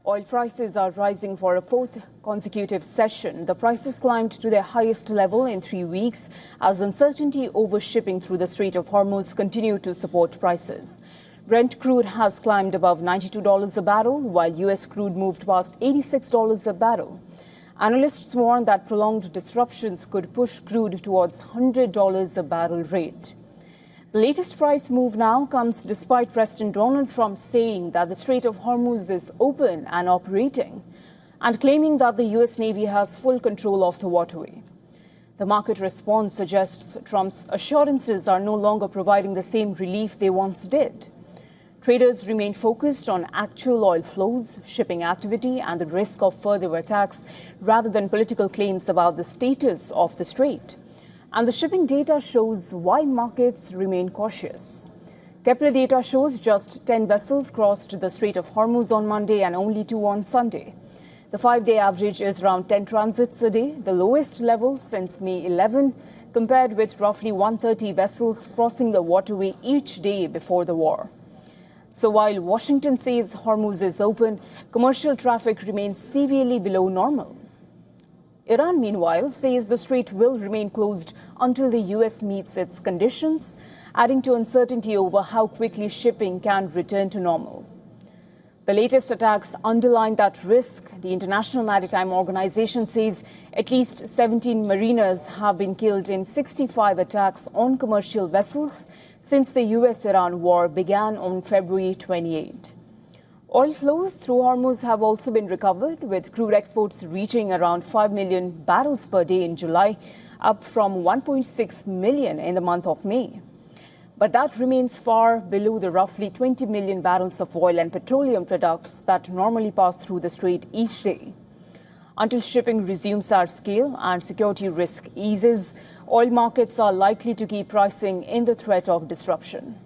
Oil prices are rising for a fourth consecutive session. The prices climbed to their highest level in 3 weeks as uncertainty over shipping through the Strait of Hormuz continued to support prices. Brent crude has climbed above $92 a barrel, while U.S. crude moved past $86 a barrel. Analysts warn that prolonged disruptions could push crude towards $100 a barrel rate. The latest price move now comes despite President Donald Trump saying that the Strait of Hormuz is open and operating and claiming that the U.S. Navy has full control of the waterway. The market response suggests Trump's assurances are no longer providing the same relief they once did. Traders remain focused on actual oil flows, shipping activity, and the risk of further attacks rather than political claims about the status of the strait. And the shipping data shows why markets remain cautious. Kepler data shows just 10 vessels crossed the Strait of Hormuz on Monday and only 2 on Sunday. The 5-day average is around 10 transits a day, the lowest level since May 11, compared with roughly 130 vessels crossing the waterway each day before the war. So while Washington says Hormuz is open, commercial traffic remains severely below normal. Iran, meanwhile, says the strait will remain closed until the U.S. meets its conditions, adding to uncertainty over how quickly shipping can return to normal. The latest attacks underline that risk. The International Maritime Organization says at least 17 mariners have been killed in 65 attacks on commercial vessels since the U.S.-Iran war began on February 28. Oil flows through Hormuz have also been recovered, with crude exports reaching around 5 million barrels per day in July, up from 1.6 million in the month of May. But that remains far below the roughly 20 million barrels of oil and petroleum products that normally pass through the strait each day. Until shipping resumes at scale and security risk eases, oil markets are likely to keep pricing in the threat of disruption.